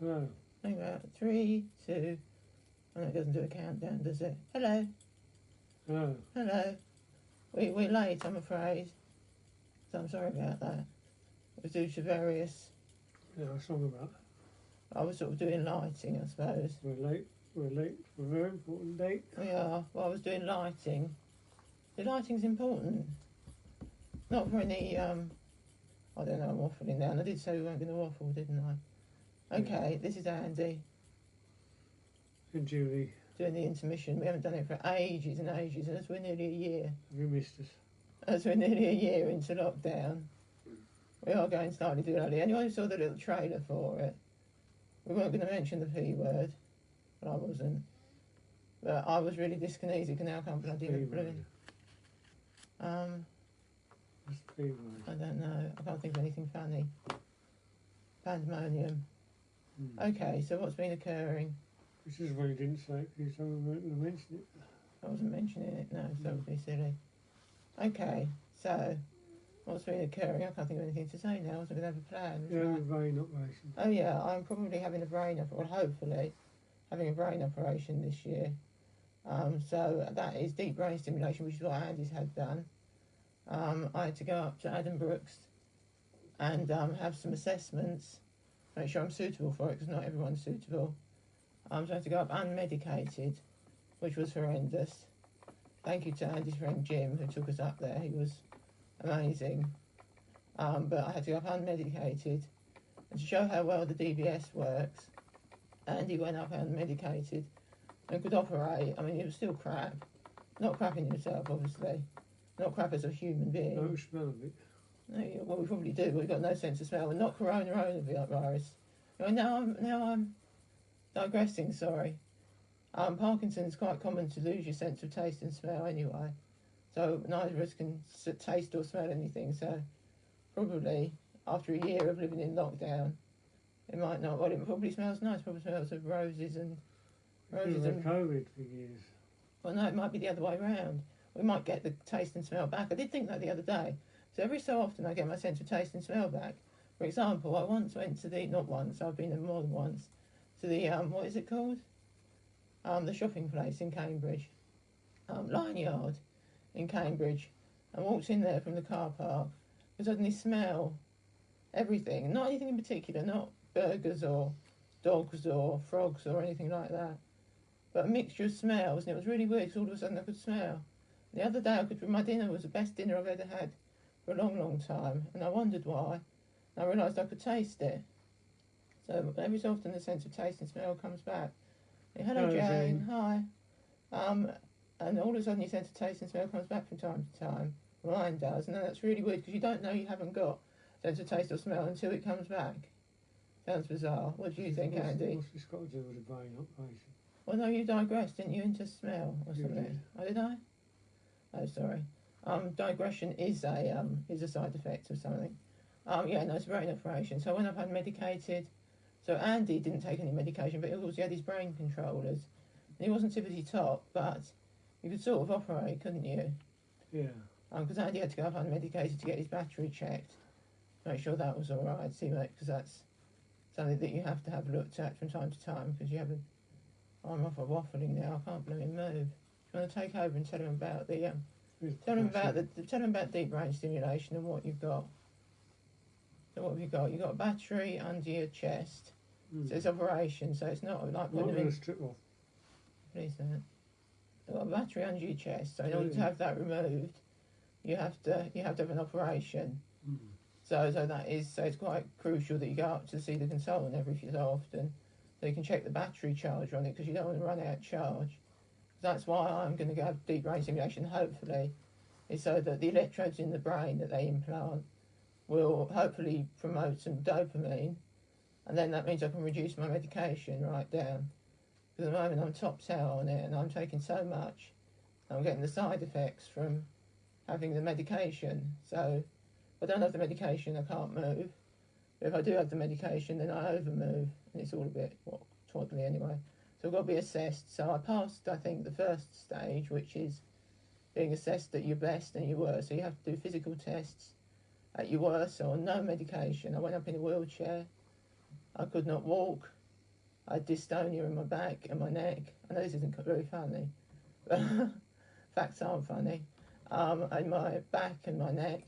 Hello. Hang on. 3, 2. Oh, it doesn't do a countdown, does it? Hello. Hello. Hello. We're late, I'm afraid. So I'm sorry about that. It was due to various... Yeah, what's wrong about that? I was sort of doing lighting, I suppose. We're late for a very important date. We are. Well, I was doing lighting. The lighting's important. Not for any, I don't know, I'm waffling now. And I did say we weren't going to waffle, didn't I? Okay, yeah. This is Andy. And Julie. Doing the intermission. We haven't done it for ages and ages, and as we're nearly a year. Have you missed us? As we're nearly a year into lockdown, we are going slightly too early. Anyone saw the little trailer for it? We weren't going to mention the P word, but I wasn't. But I was really dyskinetic, and now I can't bloody blue. What's the P word? I don't know. I can't think of anything funny. Pandemonium. Okay, so what's been occurring? This is why you didn't say it, because you weren't going to mention it. I wasn't mentioning it, no, so that would be silly. Okay, so what's been occurring? I can't think of anything to say now. I wasn't going to have a plan. Yeah, a brain operation. Oh yeah, I'm probably having a brain operation, well hopefully having a brain operation this year. So that is deep brain stimulation, which is what Andy's had done. I had to go up to Adam Brooks and have some assessments, make sure I'm suitable for it, because not everyone's suitable. So I had to go up unmedicated, which was horrendous. Thank you to Andy's friend Jim, who took us up there. He was amazing. But I had to go up unmedicated. And to show how well the DBS works, Andy went up unmedicated and could operate. I mean, it was still crap. Not crap in himself, obviously. Not crap as a human being. No smell of it. No, well, we probably do, but we've got no sense of smell. And not coronavirus. Now I'm digressing, sorry. Parkinson's is quite common to lose your sense of taste and smell anyway. So neither of us can taste or smell anything. So probably after a year of living in lockdown, it might not. Well, it probably smells nice. Probably smells of roses and COVID for years. Well, no, it might be the other way round. We might get the taste and smell back. I did think that the other day. So every so often I get my sense of taste and smell back. For example, I once went to not once, I've been there more than once, to the, what is it called? The shopping place in Cambridge. Lion Yard in Cambridge. I walked in there from the car park. I suddenly smell everything. Not anything in particular, not burgers or dogs or frogs or anything like that. But a mixture of smells, and it was really weird because all of a sudden I could smell. The other day my dinner was the best dinner I've ever had for a long, long time, and I wondered why. And I realised I could taste it. So every so often the sense of taste and smell comes back. Hello Jane, hi. And all of a sudden your sense of taste and smell comes back from time to time. Mine does, and then that's really weird because you don't know you haven't got sense of taste or smell until it comes back. Sounds bizarre. What do you think, Andy? What's this got to do with a brain operation? Well, no, you digressed, didn't you, into smell or something? Did. Oh, did I? Oh, sorry. Digression is a side effect of something. Yeah, no, it's a brain operation. So I went up unmedicated. So Andy didn't take any medication, but he had his brain controllers. And he wasn't tippity top, but you could sort of operate, couldn't you? Yeah. Because Andy had to go up unmedicated to get his battery checked, make sure that was all right. See, mate, because that's something that you have to have looked at from time to time. Because you haven't. I'm off of waffling now. I can't blooming move. Do you want to take over and tell him about the tell him about deep brain stimulation and what you've got? So what have you got? You've got a battery under your chest. So it's operation. So it's not like putting them in. Strip off. Please don't. You've got a battery under your chest. So in order to have that removed, you have to have an operation. So it's quite crucial that you go up to see the consultant every so often, so you can check the battery charge on it, because you don't want to run out of charge. That's why I'm going to go have deep brain stimulation, hopefully, is so that the electrodes in the brain that they implant will hopefully promote some dopamine, and then that means I can reduce my medication right down. Because at the moment I'm topped out on it, and I'm taking so much, I'm getting the side effects from having the medication. So if I don't have the medication, I can't move. But if I do have the medication, then I overmove, and it's all a bit twaddly anyway. So I've got to be assessed. So I passed, I think, the first stage, which is being assessed at your best and your worst. So you have to do physical tests at your worst, or no medication. I went up in a wheelchair. I could not walk. I had dystonia in my back and my neck. I know this isn't very funny, but facts aren't funny. And my back and my neck,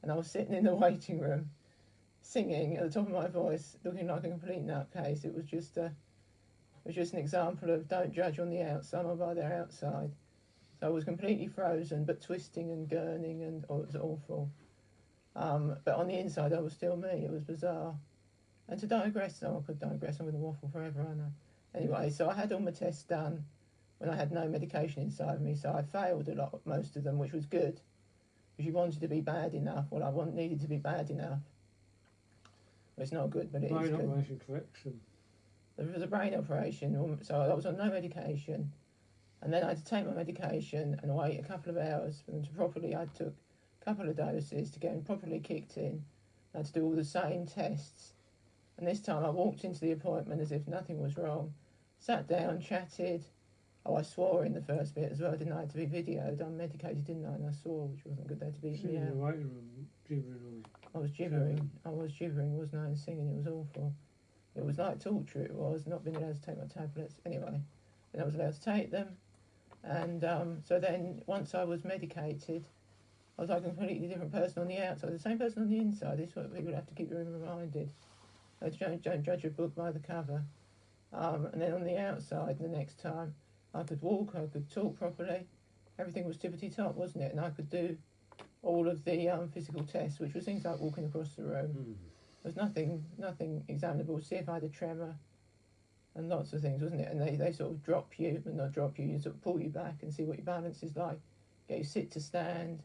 and I was sitting in the waiting room, singing at the top of my voice, looking like a complete nutcase. It was just an example of don't judge on the outside or by their outside. So I was completely frozen, but twisting and gurning, and it was awful. But on the inside, I was still me. It was bizarre. And to digress, I could digress. I'm going to waffle forever, aren't I? Anyway, so I had all my tests done when I had no medication inside of me. So I failed a lot, most of them, which was good, because you wanted to be bad enough. Well, I needed to be bad enough. Well, it's not good, but it is Brain good. operation correction. There was a brain operation, so I was on no medication, and then I had to take my medication and wait a couple of hours for them to properly. I took a couple of doses to get them properly kicked in. I had to do all the same tests, and this time I walked into the appointment as if nothing was wrong, sat down, chatted. Oh, I swore in the first bit as well, didn't I? I had to be videoed. I'm medicated, didn't I? And I swore, which wasn't good. They had to beat Sitting me in out. the waiting room, gibbering I was gibbering, wasn't I? And singing, it was awful. It was like torture, it was, not being allowed to take my tablets. Anyway, then I was allowed to take them. And so then, once I was medicated, I was like a completely different person on the outside. The same person on the inside. This is what people have to keep reminded. Don't judge a book by the cover. And then on the outside, the next time, I could walk, I could talk properly. Everything was tippity-top, wasn't it? And I could do all of the physical tests, which was things like walking across the room. There was nothing examinable. See if I had a tremor and lots of things, wasn't it? And they sort of drop you, but not drop you, you sort of pull you back and see what your balance is like. Get you sit to stand.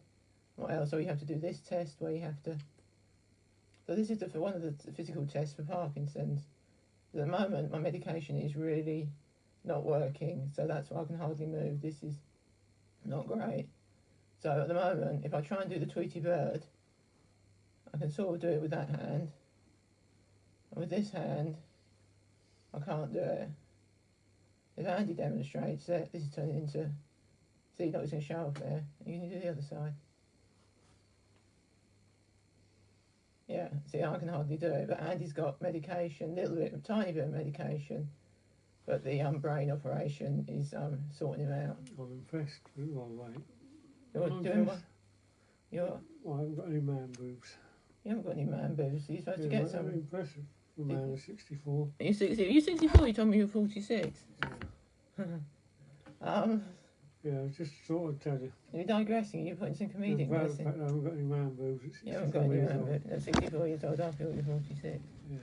What else? Or you have to do this test where you have to... So this is one of the physical tests for Parkinson's. At the moment, my medication is really not working, so that's why I can hardly move. This is not great. So at the moment, if I try and do the Tweety Bird, I can sort of do it with that hand. And with this hand, I can't do it. If Andy demonstrates it, this is turning into... See, look, it's going to show off there. You can do the other side. Yeah, see, I can hardly do it, but Andy's got medication, a tiny bit of medication, but the brain operation is sorting him out. I'm impressed with my weight. You're I'm doing what? impressed. Well, I haven't got any man boobs. You haven't got any man boobs. You're supposed to get some. Very impressive for a man of 64. Are you 60? Are you 64? You told me you were 46. Yeah. Yeah, I just thought I'd tell you. You're digressing. You're putting some comedic I listen. haven't got any man boobs at 64 You haven't got any years man old. boobs. At 64 years old, I feel you're 46. Yeah.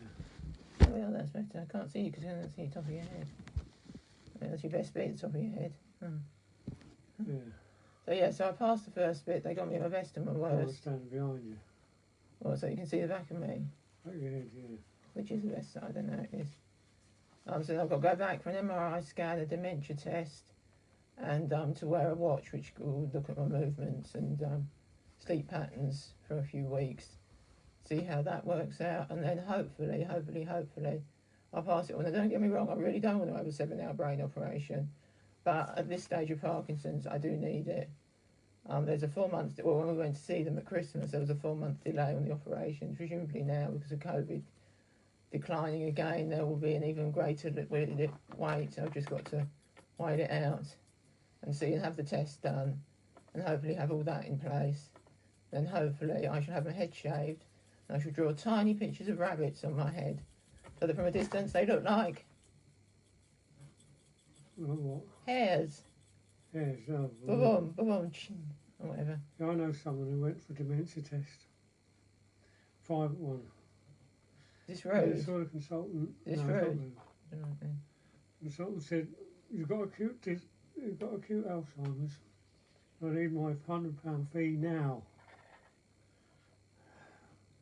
Well, that's better. I can't see you because I can't see the top of your head. Yeah, that's your best bit, the top of your head. Yeah. So I passed the first bit. They got me my best and my I was worst. standing behind you. Well, so you can see the back of me. Back of your head, yeah. Which is the best side? I don't know it is. So I've got to go back for an MRI scan, a dementia test, and to wear a watch which will look at my movements and sleep patterns for a few weeks. See how that works out, and then hopefully, I'll pass it on. And don't get me wrong, I really don't want to have a 7-hour brain operation, but at this stage of Parkinson's, I do need it. There's a 4-month, well, when we went to see them at Christmas, there was a 4-month delay on the operation. Presumably now, because of COVID declining again, there will be an even greater wait. So I've just got to wait it out and see and have the test done and hopefully have all that in place. Then hopefully I shall have my head shaved and I shall draw tiny pictures of rabbits on my head so that from a distance they look like What? hairs. Yes, Boom, boom, chin, or whatever. Yeah, I know someone who went for a dementia test. Private one. Is this Yeah, rude? saw the consultant. Is this no, it's not rude? rude. Right then. The consultant said, you've got acute Alzheimer's. I need my £100 fee now.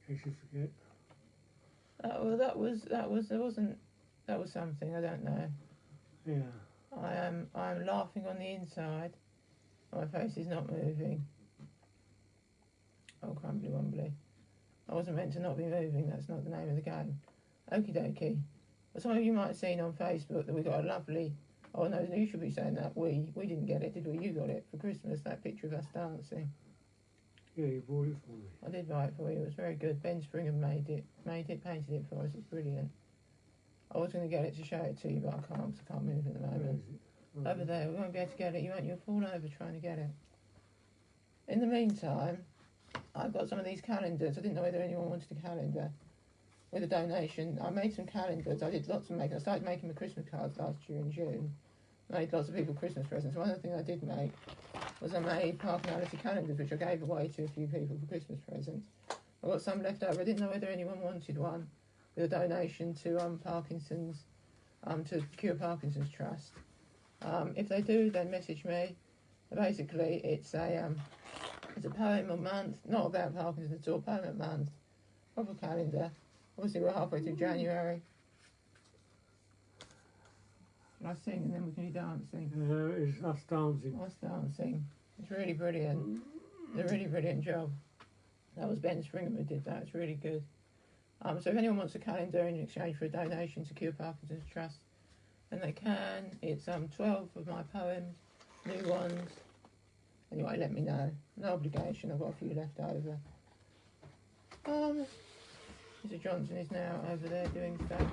In case you forget. That was something, I don't know. Yeah. I'm laughing on the inside. My face is not moving. Oh, crumbly wumbly. I wasn't meant to not be moving, that's not the name of the game. Okie dokie. Well, some of you might have seen on Facebook that we got a lovely... Oh no, you should be saying that. We didn't get it, did we? You got it for Christmas, that picture of us dancing. Yeah, you bought it for me. I did buy it for you, it was very good. Ben Springham made it, painted it for us, it's brilliant. I was going to get it to show it to you, but I can't 'cause I can't move at the moment. Over there, we won't be able to get it. You won't. You'll fall over trying to get it. In the meantime, I've got some of these calendars. I didn't know whether anyone wanted a calendar with a donation. I made some calendars. I did lots of making. I started making the Christmas cards last year in June. Made lots of people Christmas presents. One of the things I did make was I made personality calendars, which I gave away to a few people for Christmas presents. I got some left over. I didn't know whether anyone wanted one with a donation to Parkinson's, to Cure Parkinson's Trust. If they do, then message me. Basically, it's a poem a month, not about Parkinson's at all. Poem a month, proper calendar. Obviously, we're halfway through January. Shall I sing and then we can do dancing? It's us dancing. Us dancing. It's really brilliant. It's a really brilliant job. That was Ben Springham who did that. It's really good. So if anyone wants a calendar in exchange for a donation to Cure Parkinson's Trust, then they can. It's 12 of my poems, new ones. Anyway, let me know. No obligation. I've got a few left over. Mr. Johnson is now over there doing stuff.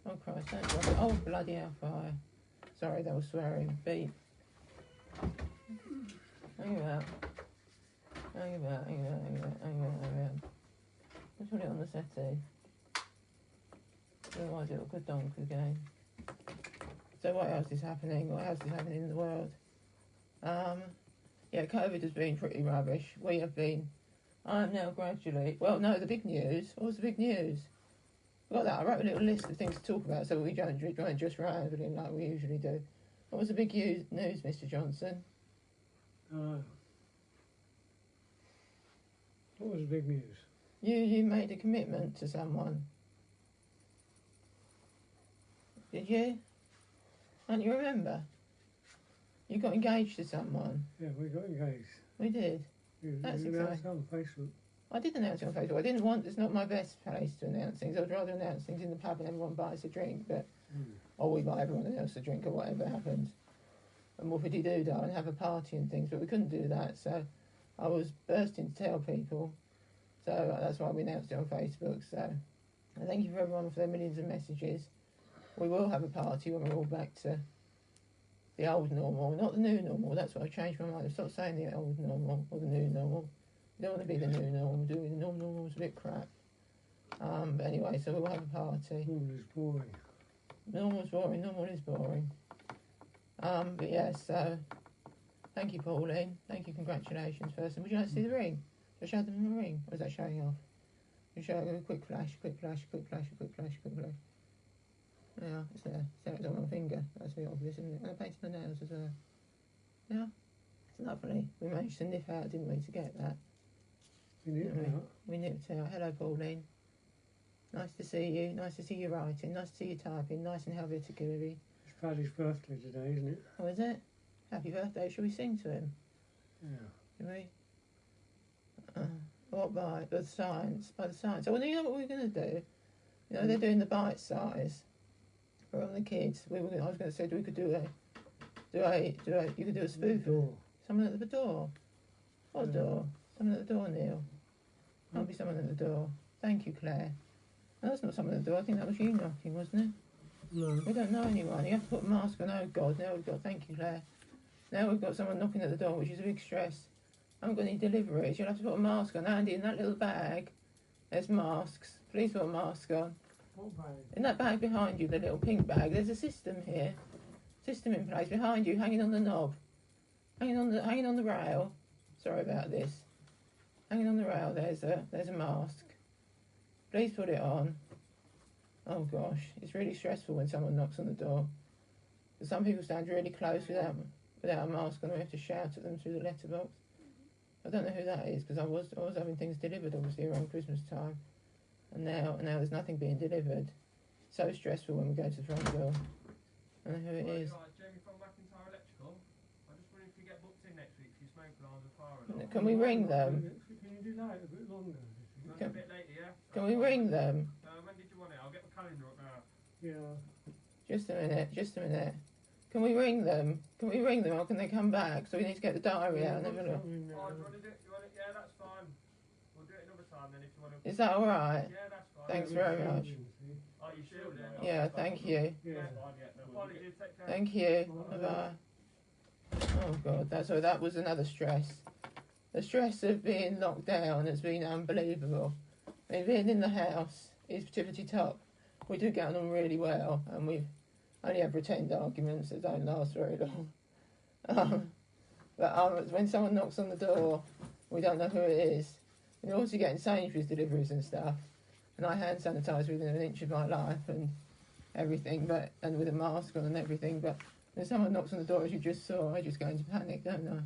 Oh Christ, don't drop it. Oh bloody hellfire. Sorry, that was swearing. Beep. Hang about. Let's put it on the settee. Otherwise it'll go donk again. So what else is happening? What else is happening in the world? Yeah, COVID has been pretty rubbish. We have been. I am now gradually. Well, no, the big news. What was the big news? I got that. I wrote a little list of things to talk about so we don't just ramble in like we usually do. What was the big news, Mr. Johnson? What was the big news? You made a commitment to someone. Did you? Don't you remember? You got engaged to someone. Yeah, we got engaged. We did. That's announced on Facebook. I did announce it on Facebook. I didn't want. It's not my best place to announce things. I'd rather announce things in the pub and everyone buys a drink, or we buy everyone else a drink or whatever happens. And whoopity-doo-dah and have a party and things, but we couldn't do that. So I was bursting to tell people. So that's why we announced it on Facebook. So and thank you for everyone for their millions of messages. We will have a party when we're all back to the old normal, not the new normal. That's what I changed my mind. I stopped saying the old normal or the new normal. We don't want to be the new normal, do we? The normal's a bit crap. But anyway, so we'll have a party. Normal is boring. Normal's boring. Normal is boring. But yeah, so thank you, Pauline. Thank you. Congratulations, first. And would you like to see the ring? Should I show them the ring? Or is that showing off? You show a quick flash, quick flash, quick flash, quick flash, quick flash. Yeah, it's there. So it's on my finger. That's very obvious, isn't it? And I painted my nails as well. Yeah, it's lovely. We managed to nip out, didn't we, to get that? We nipped out. Hello, Pauline. Nice to see you. Nice to see you writing. Nice to see you typing. Nice and Helvetica-y. It's Paddy's birthday today, isn't it? Oh, is it? Happy birthday. Shall we sing to him? Yeah. Shall we? What by? The science. By the science. Oh, well, you know what we're going to do? You know, they're doing the bite size for all the kids. I was going to say, we could you could do a spoof. Someone at the door. What door? Someone at the door, Neil. Can't be someone at the door. Thank you, Claire. No, that's not someone at the door. I think that was you knocking, wasn't it? No. We don't know anyone. You have to put a mask on. Oh, God. Now we've got... Thank you, Claire. Now we've got someone knocking at the door, which is a big stress. I haven't got any deliveries. You'll have to put a mask on. Andy, in that little bag, there's masks. Please put a mask on. What bag? In that bag behind you, the little pink bag, there's a system here. System in place behind you, hanging on the knob. Hanging on the rail. Sorry about this. Hanging on the rail, there's a mask. Please put it on. Oh gosh, it's really stressful when someone knocks on the door. Some people stand really close without a mask on. We have to shout at them through the letterbox. I don't know who that is because I was having things delivered obviously around Christmas time, and now there's nothing being delivered. So stressful when we go to the front door. I don't know who it is. Jamie from McIntyre Electrical. I just wondering if you get booked in next week for your smoke alarms and fire alarms. Can we ring them? Can you do that a bit longer? A bit later, yeah? Can we ring them? When did you want it? I'll get the calendar up now. Yeah. Just a minute. Can we ring them? Or can they come back? So we need to get the diary out and have a look. Oh, do you want to do it? Yeah, that's fine. We'll do it another time then if you want to. Is that alright? Yeah, that's fine. Thanks very much. Oh, you shielded it? Yeah, thank you. Yeah. Apologies, take care. Thank you. Bye-bye. Oh God, that was another stress. The stress of being locked down has been unbelievable. I mean, being in the house is tippity top. We do get on really well, and we've only had pretend arguments that don't last very long. But when someone knocks on the door, we don't know who it is. And you're also getting Sainsbury's deliveries and stuff, and I hand sanitise within an inch of my life and everything, and with a mask on and everything. But when someone knocks on the door, as you just saw, I just go into panic, don't I?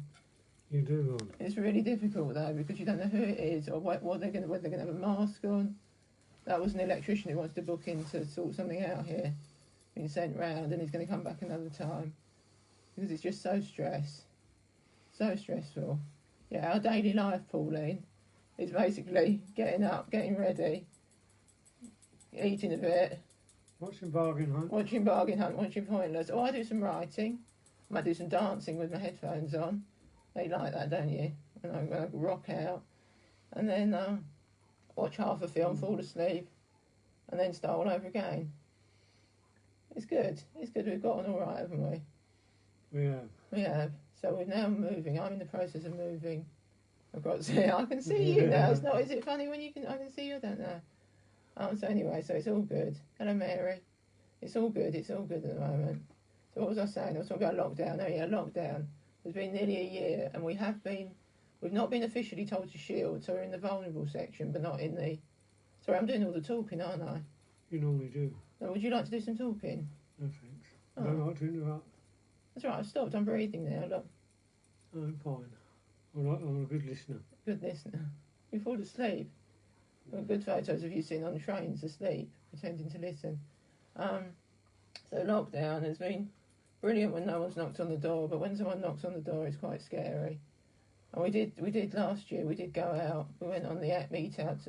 You do, Ron. It's really difficult though, because you don't know who it is or whether they're going to have a mask on. That was an electrician who wants to book in to sort something out here, been sent round, and he's going to come back another time because it's just so stressful. Yeah, our daily life, Pauline, is basically getting up, getting ready, eating a bit, Watching Bargain Hunt. watching Bargain Hunt, watching Pointless. Oh, I do some writing. I might do some dancing with my headphones on. You like that, don't you? When I rock out, and then watch half a film, fall asleep, and then start all over again. It's good. It's good. We've got on all right, haven't we? Yeah. We have. So we're now moving. I'm in the process of moving. I've got to see. I can see you now. It's not. Is it funny when I can see you? I don't know. So anyway, so it's all good. Hello, Mary. It's all good. It's all good at the moment. So what was I saying? I was talking about lockdown. Oh yeah, lockdown. It's been nearly a year, and we've not been officially told to shield, so we're in the vulnerable section, but not in the... Sorry, I'm doing all the talking, aren't I? You normally do. So would you like to do some talking? No thanks. Oh. No, not to interrupt. That's right, I've stopped, I'm breathing now, look. I'm fine. I'm a good listener. Good listener. You fall asleep. Got good photos of you sitting on trains asleep, pretending to listen. So lockdown has been brilliant when no one's knocked on the door, but when someone knocks on the door, it's quite scary. And we did last year. We did go out. We went on the eat out.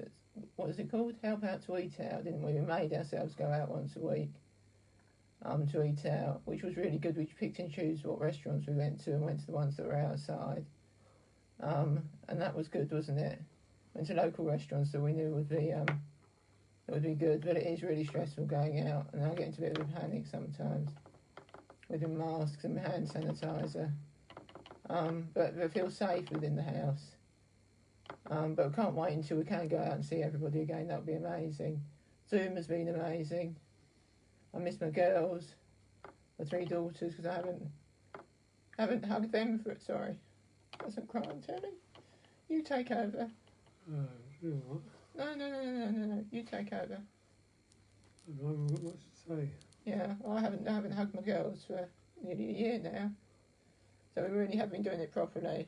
What is it called? Help out to eat out, didn't we? We made ourselves go out once a week, to eat out, which was really good. We picked and chose what restaurants we went to, and went to the ones that were outside. And that was good, wasn't it? Went to local restaurants that we knew would be good. But it is really stressful going out, and I get into a bit of a panic sometimes, with the masks and hand sanitizer. But I feel safe within the house. But we can't wait until we can go out and see everybody again. That would be amazing. Zoom has been amazing. I miss my girls, my 3 daughters, because I haven't hugged them for it. Sorry, doesn't cry, Telly. You take over. You know what? No. You take over. I haven't got much to say. Yeah, well, I haven't hugged my girls for nearly a year now. So we really have been doing it properly,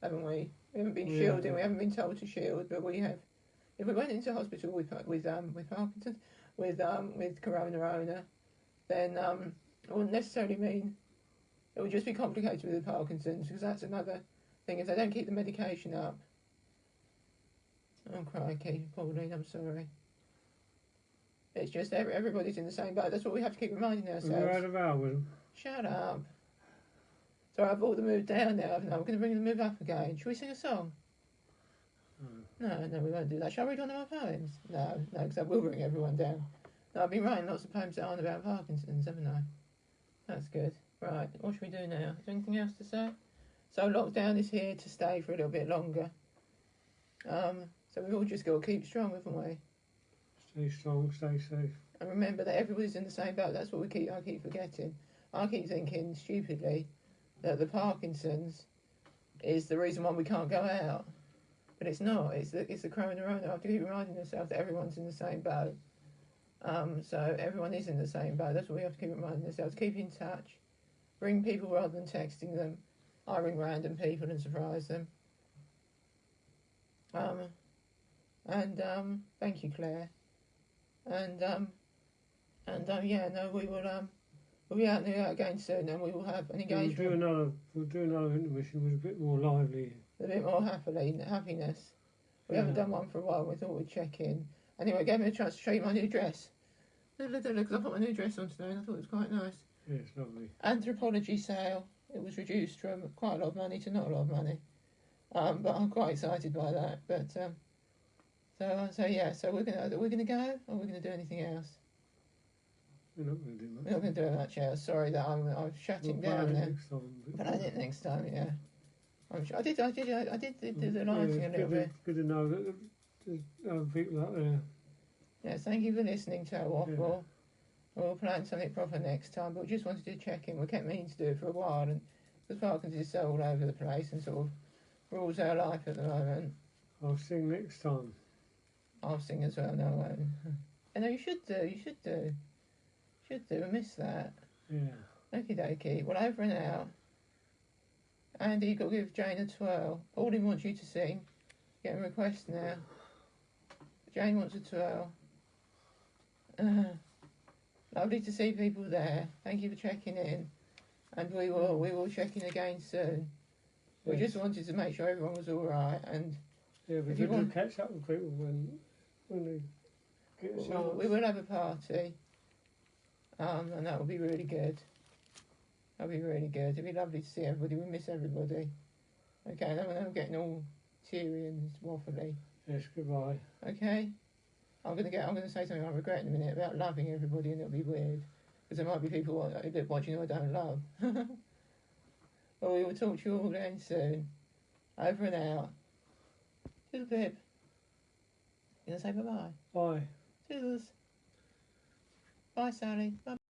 haven't we? We haven't been shielding. We haven't been told to shield, but we have. If we went into hospital with Parkinson's, with corona, then it wouldn't necessarily mean it would just be complicated with the Parkinson's, because that's another thing. If they don't keep the medication up. Oh crikey, Pauline, I'm sorry. It's just everybody's in the same boat. That's what we have to keep reminding ourselves. Have you had a row with them? Shut up. So I've brought the mood down now. We're going to bring the mood up again. Shall we sing a song? No, we won't do that. Shall I read one of my poems? No, because I will bring everyone down. No, I've been writing lots of poems that aren't about Parkinson's, haven't I? That's good. Right, what should we do now? Is there anything else to say? So lockdown is here to stay for a little bit longer. So we've all just got to keep strong, haven't we? Stay strong, stay safe. And remember that everybody's in the same boat. That's what I keep forgetting. I keep thinking, stupidly, that the Parkinson's is the reason why we can't go out. But it's not. It's the corona. I have to keep reminding ourselves that everyone's in the same boat. So everyone is in the same boat. That's what we have to keep reminding ourselves. Keep in touch. Ring people rather than texting them. I ring random people and surprise them. Thank you, Claire. We'll be out there again soon, and we will have an engagement. We'll do another intermission with a bit more lively. A bit more happiness. We haven't done one for a while. We thought we'd check in. Anyway, it gave me a chance to show you my new dress. Because I put my new dress on today, and I thought it was quite nice. Yeah, it's lovely. Anthropology sale. It was reduced from quite a lot of money to not a lot of money. But I'm quite excited by that. But so we're gonna go, or we're gonna do anything else? We're not going to do much. We're not going to do much else. Sorry that I was shutting We'll down plan it there. next time, But I did next time, yeah. I'm sure I did do the lighting a little bit. Good to know that there's other people out there. Yes, thank you for listening to our waffle. We'll plan something proper next time, but we just wanted to check in. We kept meaning to do it for a while, and because Parkinson's is so all over the place and sort of rules our life at the moment. I'll sing next time. I'll sing as well, no, I won't. I know you should do, I missed that. Yeah. Okie dokie, well over and out. Andy, you've got to give Jane a twirl. Pauline wants you to sing. Getting a request now. Jane wants a twirl. Lovely to see people there. Thank you for checking in. And we will check in again soon. We just wanted to make sure everyone was alright, and yeah, we could catch up with people when they get a chance. We will have a party. And that will be really good. That'll be really good. It'll be lovely to see everybody. We miss everybody. Okay, now I'm getting all teary and waffly. Yes, goodbye. Okay? I'm gonna say something I regret in a minute about loving everybody, and it'll be weird. Because there might be people watching who I don't love. Well, we will talk to you all again soon. Over and out. Toodle pip. You gonna say bye-bye? Bye. Toodles. Bye, Sally. Bye.